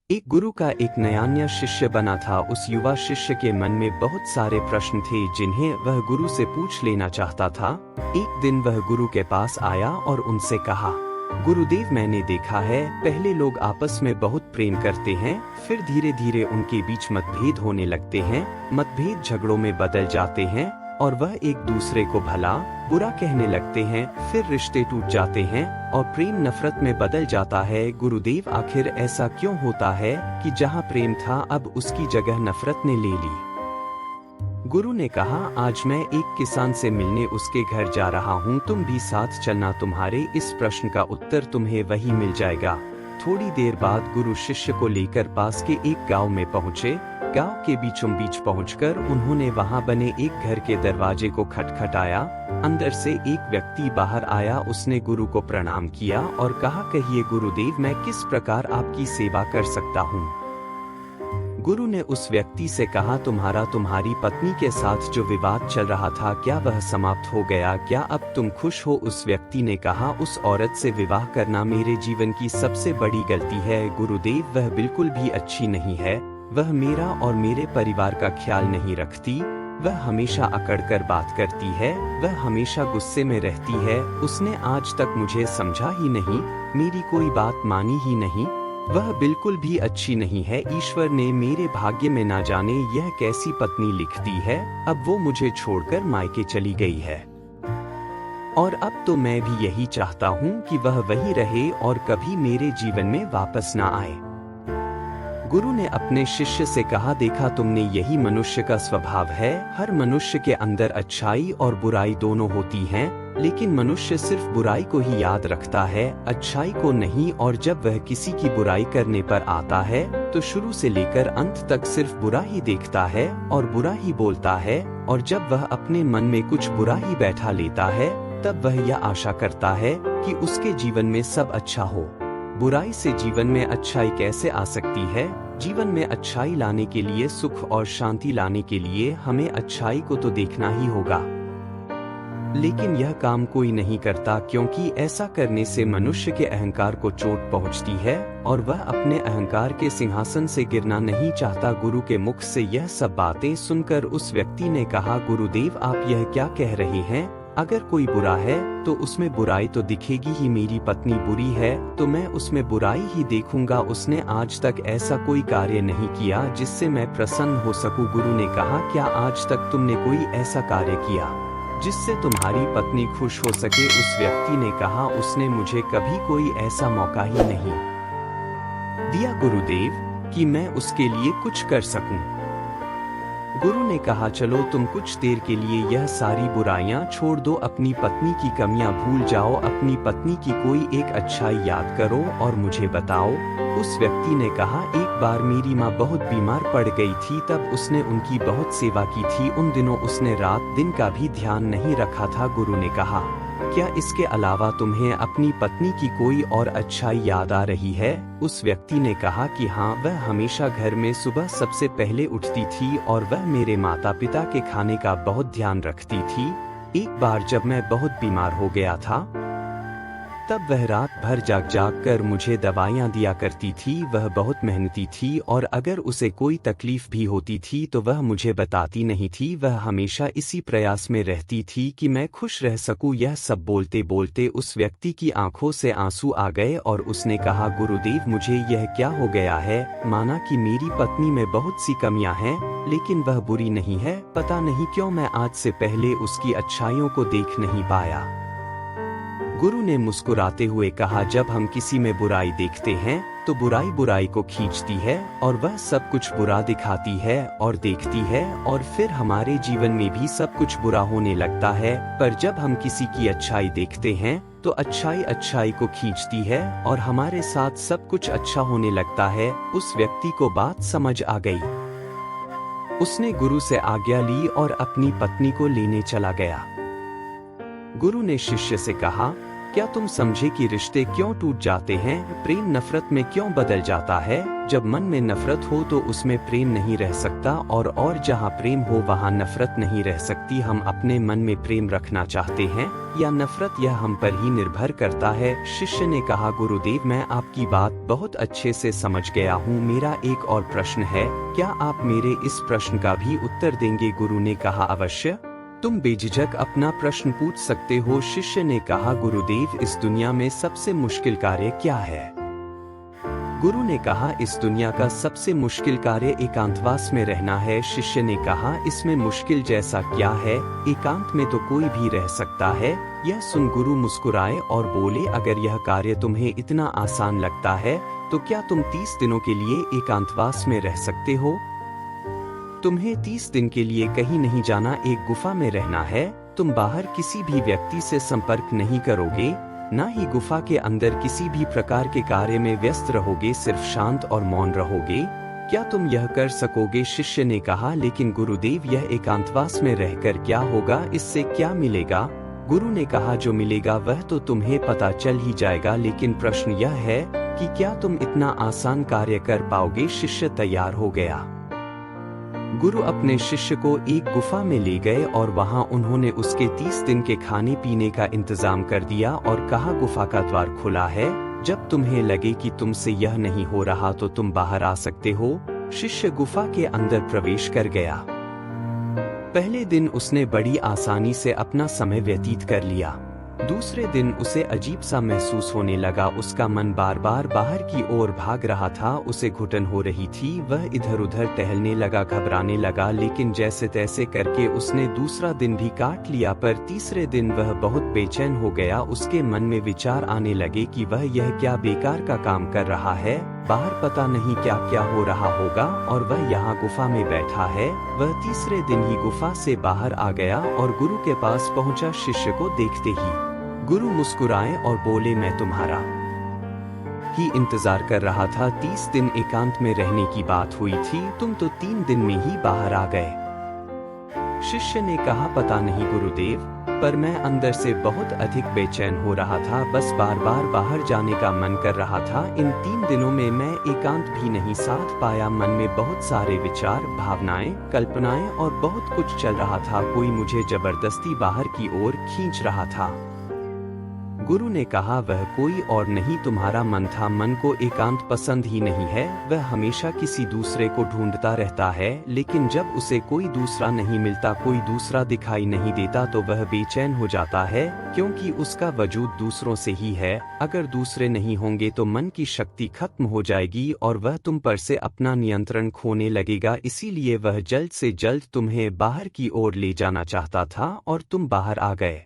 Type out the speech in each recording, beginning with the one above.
एक गुरु का एक नया शिष्य बना था। उस युवा शिष्य के मन में बहुत सारे प्रश्न थे जिन्हें वह गुरु से पूछ लेना चाहता था। एक दिन वह गुरु के पास आया और उनसे कहा, गुरुदेव, मैंने देखा है पहले लोग आपस में बहुत प्रेम करते हैं, फिर धीरे धीरे उनके बीच मतभेद होने लगते हैं, मतभेद झगड़ों में बदल जाते हैं और वह एक दूसरे को भला बुरा कहने लगते हैं, फिर रिश्ते टूट जाते हैं और प्रेम नफरत में बदल जाता है। गुरुदेव, आखिर ऐसा क्यों होता है कि जहाँ प्रेम था अब उसकी जगह नफरत ने ले ली? गुरु ने कहा, आज मैं एक किसान से मिलने उसके घर जा रहा हूँ, तुम भी साथ चलना, तुम्हारे इस प्रश्न का उत्तर तुम्हें वही मिल जाएगा। थोड़ी देर बाद गुरु शिष्य को लेकर पास के एक गांव में पहुँचे। गांव के बीचों बीच पहुंचकर उन्होंने वहां बने एक घर के दरवाजे को खटखटाया। अंदर से एक व्यक्ति बाहर आया। उसने गुरु को प्रणाम किया और कहा, कहिए गुरुदेव, मैं किस प्रकार आपकी सेवा कर सकता हूँ? गुरु ने उस व्यक्ति से कहा, तुम्हारी पत्नी के साथ जो विवाद चल रहा था, क्या वह समाप्त हो गया? क्या अब तुम खुश हो? उस व्यक्ति ने कहा, उस औरत से विवाह करना मेरे जीवन की सबसे बड़ी गलती है गुरुदेव। वह बिल्कुल भी अच्छी नहीं है। वह मेरा और मेरे परिवार का ख्याल नहीं रखती। वह हमेशा अकड़कर बात करती है। वह हमेशा गुस्से में रहती है। उसने आज तक मुझे समझा ही नहीं, मेरी कोई बात मानी ही नहीं। वह बिल्कुल भी अच्छी नहीं है। ईश्वर ने मेरे भाग्य में ना जाने यह कैसी पत्नी लिख दी है। अब वो मुझे छोड़कर मायके चली गई है और अब तो मैं भी यही चाहता हूँ कि वह वही रहे और कभी मेरे जीवन में वापस ना आए। गुरु ने अपने शिष्य से कहा, देखा तुमने, यही मनुष्य का स्वभाव है। हर मनुष्य के अंदर अच्छाई और बुराई दोनों होती हैं, लेकिन मनुष्य सिर्फ बुराई को ही याद रखता है, अच्छाई को नहीं। और जब वह किसी की बुराई करने पर आता है तो शुरू से लेकर अंत तक सिर्फ बुरा ही देखता है और बुरा ही बोलता है। और जब वह अपने मन में कुछ बुरा ही बैठा लेता है तब वह यह आशा करता है कि उसके जीवन में सब अच्छा हो। बुराई से जीवन में अच्छाई कैसे आ सकती है? जीवन में अच्छाई लाने के लिए, सुख और शांति लाने के लिए हमें अच्छाई को तो देखना ही होगा। लेकिन यह काम कोई नहीं करता, क्योंकि ऐसा करने से मनुष्य के अहंकार को चोट पहुंचती है और वह अपने अहंकार के सिंहासन से गिरना नहीं चाहता। गुरु के मुख से यह सब बातें सुनकर उस व्यक्ति ने कहा, गुरुदेव, आप यह क्या कह रहे हैं? अगर कोई बुरा है तो उसमें बुराई तो दिखेगी ही। मेरी पत्नी बुरी है तो मैं उसमें बुराई ही देखूंगा। उसने आज तक ऐसा कोई कार्य नहीं किया जिससे मैं प्रसन्न हो सकूं। गुरु ने कहा, क्या आज तक तुमने कोई ऐसा कार्य किया जिससे तुम्हारी पत्नी खुश हो सके? उस व्यक्ति ने कहा, उसने मुझे कभी कोई ऐसा मौका ही नहीं दिया गुरुदेव कि मैं उसके लिए कुछ कर सकूं। गुरु ने कहा, चलो तुम कुछ देर के लिए यह सारी बुराइयां छोड़ दो, अपनी पत्नी की कमियां भूल जाओ, अपनी पत्नी की कोई एक अच्छाई याद करो और मुझे बताओ। उस व्यक्ति ने कहा, एक बार मेरी माँ बहुत बीमार पड़ गई थी, तब उसने उनकी बहुत सेवा की थी। उन दिनों उसने रात दिन का भी ध्यान नहीं रखा था। गुरु ने कहा, क्या इसके अलावा तुम्हें अपनी पत्नी की कोई और अच्छाई याद आ रही है? उस व्यक्ति ने कहा कि हाँ, वह हमेशा घर में सुबह सबसे पहले उठती थी और वह मेरे माता पिता के खाने का बहुत ध्यान रखती थी। एक बार जब मैं बहुत बीमार हो गया था तब वह रात भर जाग जाग कर मुझे दवाइयाँ दिया करती थी। वह बहुत मेहनती थी और अगर उसे कोई तकलीफ भी होती थी तो वह मुझे बताती नहीं थी। वह हमेशा इसी प्रयास में रहती थी कि मैं खुश रह सकूं। यह सब बोलते बोलते उस व्यक्ति की आंखों से आंसू आ गए और उसने कहा, गुरुदेव, मुझे यह क्या हो गया है? माना कि मेरी पत्नी में बहुत सी कमियां हैं, लेकिन वह बुरी नहीं है। पता नहीं क्यों मैं आज से पहले उसकी अच्छाइयों को देख नहीं पाया। गुरु ने मुस्कुराते हुए कहा, जब हम किसी में बुराई देखते हैं तो बुराई बुराई को खींचती है और वह सब कुछ बुरा दिखाती है और देखती है और फिर हमारे जीवन में भी सब कुछ बुरा होने लगता है। पर जब हम किसी की अच्छाई देखते हैं तो अच्छाई अच्छाई को खींचती है और हमारे साथ सब कुछ अच्छा होने लगता है। उस व्यक्ति को बात समझ आ गई। उसने गुरु से आज्ञा ली और अपनी पत्नी को लेने चला गया। गुरु ने शिष्य से कहा, क्या तुम समझे कि रिश्ते क्यों टूट जाते हैं, प्रेम नफरत में क्यों बदल जाता है? जब मन में नफरत हो तो उसमें प्रेम नहीं रह सकता, और जहाँ प्रेम हो वहाँ नफरत नहीं रह सकती। हम अपने मन में प्रेम रखना चाहते हैं या नफरत, यह हम पर ही निर्भर करता है। शिष्य ने कहा, गुरुदेव मैं आपकी बात बहुत अच्छे से समझ गया हूँ, मेरा एक और प्रश्न है, क्या आप मेरे इस प्रश्न का भी उत्तर देंगे? गुरु ने कहा, अवश्य, तुम बेझिझक अपना प्रश्न पूछ सकते हो। शिष्य ने कहा, गुरुदेव इस दुनिया में सबसे मुश्किल कार्य क्या है? गुरु ने कहा, इस दुनिया का सबसे मुश्किल कार्य एकांतवास में रहना है। शिष्य ने कहा, इसमें मुश्किल जैसा क्या है? एकांत में तो कोई भी रह सकता है। यह सुन गुरु मुस्कुराए और बोले, अगर यह कार्य तुम्हें इतना आसान लगता है तो क्या तुम 30 दिनों के लिए एकांतवास में रह सकते हो? तुम्हें 30 दिन के लिए कहीं नहीं जाना, एक गुफा में रहना है। तुम बाहर किसी भी व्यक्ति से संपर्क नहीं करोगे, ना ही गुफा के अंदर किसी भी प्रकार के कार्य में व्यस्त रहोगे, सिर्फ शांत और मौन रहोगे। क्या तुम यह कर सकोगे? शिष्य ने कहा, लेकिन गुरुदेव यह एकांतवास में रहकर क्या होगा, इससे क्या मिलेगा? गुरु ने कहा, जो मिलेगा वह तो तुम्हें पता चल ही जाएगा, लेकिन प्रश्न यह है कि क्या तुम इतना आसान कार्य कर पाओगे? शिष्य तैयार हो गया। गुरु अपने शिष्य को एक गुफा में ले गए और वहां उन्होंने उसके 30 दिन के खाने पीने का इंतजाम कर दिया और कहा, गुफा का द्वार खुला है, जब तुम्हें लगे कि तुमसे यह नहीं हो रहा तो तुम बाहर आ सकते हो। शिष्य गुफा के अंदर प्रवेश कर गया। पहले दिन उसने बड़ी आसानी से अपना समय व्यतीत कर लिया। दूसरे दिन उसे अजीब सा महसूस होने लगा, उसका मन बार बार बाहर की ओर भाग रहा था, उसे घुटन हो रही थी, वह इधर उधर टहलने लगा, घबराने लगा, लेकिन जैसे तैसे करके उसने दूसरा दिन भी काट लिया। पर तीसरे दिन वह बहुत बेचैन हो गया, उसके मन में विचार आने लगे कि वह यह क्या बेकार का काम कर रहा है, बाहर पता नहीं क्या क्या हो रहा होगा और वह यहाँ गुफा में बैठा है। वह तीसरे दिन ही गुफा से बाहर आ गया और गुरु के पास पहुंचा। शिष्य को देखते ही गुरु मुस्कुराए और बोले, मैं तुम्हारा ही इंतजार कर रहा था। 30 दिन एकांत में रहने की बात हुई थी, तुम तो 3 दिन में ही बाहर आ गए। शिष्य ने कहा, पता नहीं गुरुदेव, पर मैं अंदर से बहुत अधिक बेचैन हो रहा था, बस बार बार बाहर जाने का मन कर रहा था। इन 3 दिनों में मैं एकांत भी नहीं साध पाया, मन में बहुत सारे विचार, भावनाएं, कल्पनाएं और बहुत कुछ चल रहा था, कोई मुझे जबरदस्ती बाहर की ओर खींच रहा था। गुरु ने कहा, वह कोई और नहीं तुम्हारा मन था। मन को एकांत पसंद ही नहीं है, वह हमेशा किसी दूसरे को ढूंढता रहता है, लेकिन जब उसे कोई दूसरा नहीं मिलता, कोई दूसरा दिखाई नहीं देता तो वह बेचैन हो जाता है, क्योंकि उसका वजूद दूसरों से ही है। अगर दूसरे नहीं होंगे तो मन की शक्ति खत्म हो जाएगी और वह तुम पर से अपना नियंत्रण खोने लगेगा। इसीलिए वह जल्द से जल्द तुम्हें बाहर की ओर ले जाना चाहता था और तुम बाहर आ गए।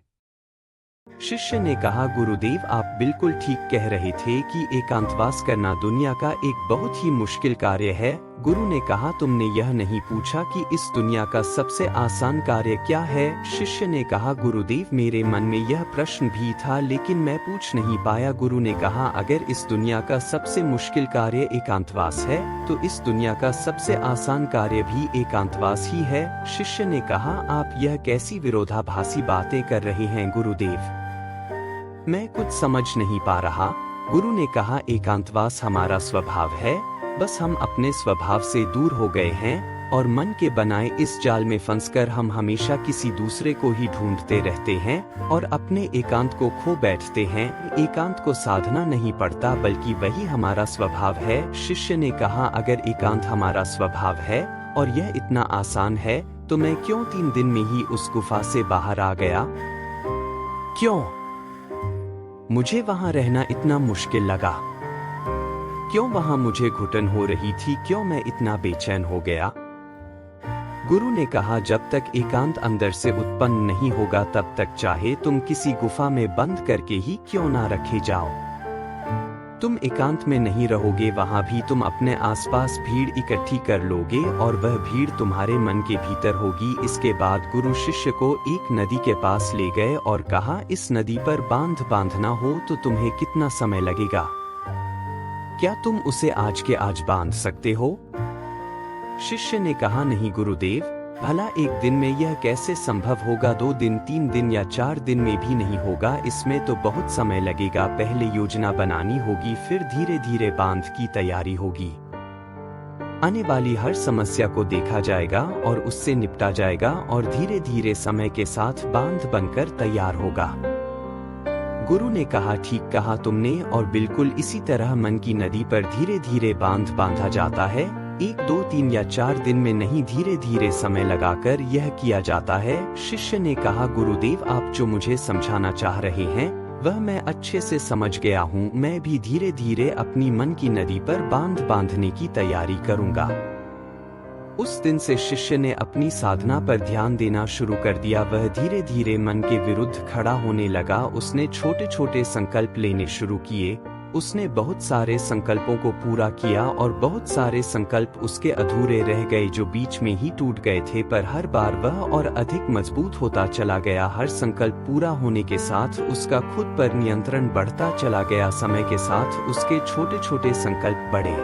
शिष्य ने कहा, गुरुदेव आप बिल्कुल ठीक कह रहे थे कि एकांतवास करना दुनिया का एक बहुत ही मुश्किल कार्य है। गुरु ने कहा, तुमने यह नहीं पूछा कि इस दुनिया का सबसे आसान कार्य क्या है? शिष्य ने कहा, गुरुदेव मेरे मन में यह प्रश्न भी था, लेकिन मैं पूछ नहीं पाया। गुरु ने कहा, अगर इस दुनिया का सबसे मुश्किल कार्य एकांतवास है तो इस दुनिया का सबसे आसान कार्य भी एकांतवास ही है। शिष्य ने कहा, आप यह कैसी विरोधाभासी बातें कर रहे हैं गुरुदेव, मैं कुछ समझ नहीं पा रहा। गुरु ने कहा, एकांतवास हमारा स्वभाव है, बस हम अपने स्वभाव से दूर हो गए हैं और मन के बनाए इस जाल में फंसकर हम हमेशा किसी दूसरे को ही ढूंढते रहते हैं और अपने एकांत को खो बैठते हैं। एकांत को साधना नहीं पड़ता, बल्कि वही हमारा स्वभाव है। शिष्य ने कहा, अगर एकांत हमारा स्वभाव है और यह इतना आसान है तो मैं क्यों 3 दिन में ही उस गुफा से बाहर आ गया? क्यों मुझे वहां रहना इतना मुश्किल लगा? क्यों वहां मुझे घुटन हो रही थी? क्यों मैं इतना बेचैन हो गया? गुरु ने कहा, जब तक एकांत अंदर से उत्पन्न नहीं होगा तब तक चाहे तुम किसी गुफा में बंद करके ही क्यों ना रखे जाओ, तुम एकांत में नहीं रहोगे, वहां भी तुम अपने आसपास भीड़ इकट्ठी कर लोगे और वह भीड़ तुम्हारे मन के भीतर होगी। इसके बाद गुरु शिष्य को एक नदी के पास ले गए और कहा, इस नदी पर बांध बांधना हो तो तुम्हें कितना समय लगेगा? क्या तुम उसे आज के आज बांध सकते हो? शिष्य ने कहा, नहीं गुरुदेव, भला एक दिन में यह कैसे संभव होगा? 2 दिन, 3 दिन या 4 दिन में भी नहीं होगा। इसमें तो बहुत समय लगेगा। पहले योजना बनानी होगी, फिर धीरे धीरे बांध की तैयारी होगी। आने वाली हर समस्या को देखा जाएगा और उससे निपटा जाएगा और धीरे धीरे समय के साथ बांध बनकर तैयार होगा। गुरु ने कहा, ठीक कहा तुमने, और बिल्कुल इसी तरह मन की नदी पर धीरे धीरे बांध बांधा जाता है। 1, 2, 3 या 4 दिन में नहीं, धीरे धीरे समय लगाकर यह किया जाता है। शिष्य ने कहा, गुरुदेव, आप जो मुझे समझाना चाह रहे हैं वह मैं अच्छे से समझ गया हूँ। मैं भी धीरे धीरे अपनी मन की नदी पर बांध बांधने की तैयारी करूँगा। उस दिन से शिष्य ने अपनी साधना पर ध्यान देना शुरू कर दिया। वह धीरे धीरे मन के विरुद्ध खड़ा होने लगा। उसने छोटे छोटे संकल्प लेने शुरू किए। उसने बहुत सारे संकल्पों को पूरा किया और बहुत सारे संकल्प उसके अधूरे रह गए जो बीच में ही टूट गए थे, पर हर बार वह और अधिक मजबूत होता चला गया। हर संकल्प पूरा होने के साथ उसका खुद पर नियंत्रण बढ़ता चला गया। समय के साथ उसके छोटे छोटे संकल्प बढ़े,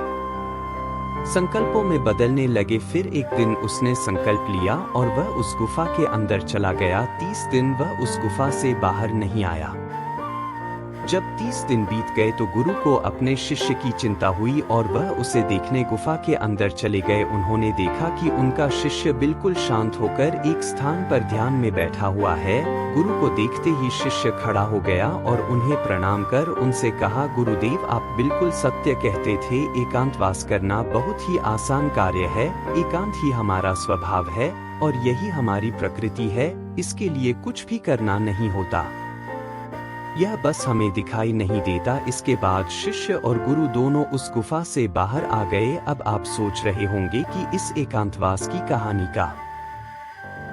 संकल्पों में बदलने लगे। फिर एक दिन उसने संकल्प लिया और वह उस गुफा के अंदर चला गया। 30 दिन वह उस गुफा से बाहर नहीं आया। जब 30 दिन बीत गए तो गुरु को अपने शिष्य की चिंता हुई और वह उसे देखने गुफा के अंदर चले गए। उन्होंने देखा कि उनका शिष्य बिल्कुल शांत होकर एक स्थान पर ध्यान में बैठा हुआ है। गुरु को देखते ही शिष्य खड़ा हो गया और उन्हें प्रणाम कर उनसे कहा, गुरुदेव, आप बिल्कुल सत्य कहते थे। एकांतवास करना बहुत ही आसान कार्य है। एकांत ही हमारा स्वभाव है और यही हमारी प्रकृति है। इसके लिए कुछ भी करना नहीं होता, यह बस हमें दिखाई नहीं देता। इसके बाद शिष्य और गुरु दोनों उस गुफा से बाहर आ गए। अब आप सोच रहे होंगे कि इस एकांतवास की कहानी का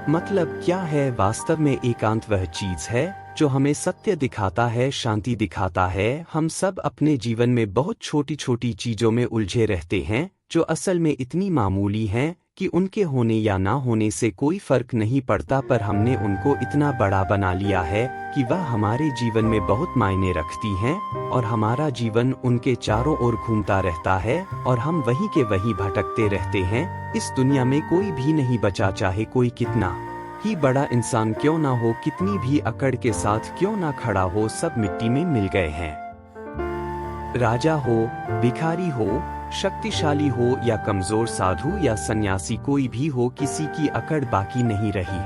मतलब क्या है? वास्तव में एकांत वह चीज है जो हमें सत्य दिखाता है, शांति दिखाता है। हम सब अपने जीवन में बहुत छोटी छोटी चीजों में उलझे रहते हैं जो असल में इतनी मामूली हैं कि उनके होने या ना होने से कोई फर्क नहीं पड़ता, पर हमने उनको इतना बड़ा बना लिया है कि वह हमारे जीवन में बहुत मायने रखती हैं और हमारा जीवन उनके चारों ओर घूमता रहता है और हम वहीं के वहीं भटकते रहते हैं। इस दुनिया में कोई भी नहीं बचा, चाहे कोई कितना ही बड़ा इंसान क्यों ना हो, कितनी भी अकड़ के साथ क्यों ना खड़ा हो, सब मिट्टी में मिल गए हैं। राजा हो, भिखारी हो, शक्तिशाली हो या कमजोर, साधु या सन्यासी, कोई भी हो, किसी की अकड़ बाकी नहीं रही।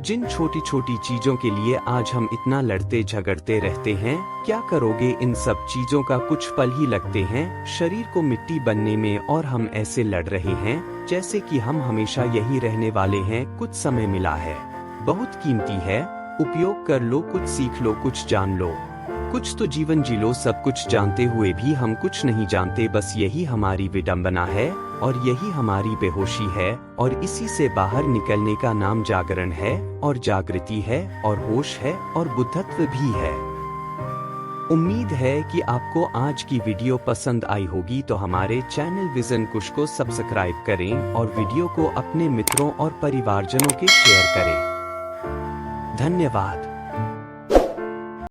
जिन छोटी छोटी चीजों के लिए आज हम इतना लड़ते झगड़ते रहते हैं, क्या करोगे? इन सब चीजों का कुछ पल ही लगते हैं शरीर को मिट्टी बनने में, और हम ऐसे लड़ रहे हैं जैसे कि हम हमेशा यही रहने वाले हैं। कुछ समय मिला है, बहुत कीमती है, उपयोग कर लो। कुछ सीख लो, कुछ जान लो, कुछ तो जीवन जी लो। सब कुछ जानते हुए भी हम कुछ नहीं जानते, बस यही हमारी विडंबना है और यही हमारी बेहोशी है, और इसी से बाहर निकलने का नाम जागरण है, और जागृति है, और होश है, और बुद्धत्व भी है। उम्मीद है कि आपको आज की वीडियो पसंद आई होगी, तो हमारे चैनल विजन कुश को सब्सक्राइब करें और वीडियो को अपने मित्रों और परिवारजनों के शेयर करें। धन्यवाद।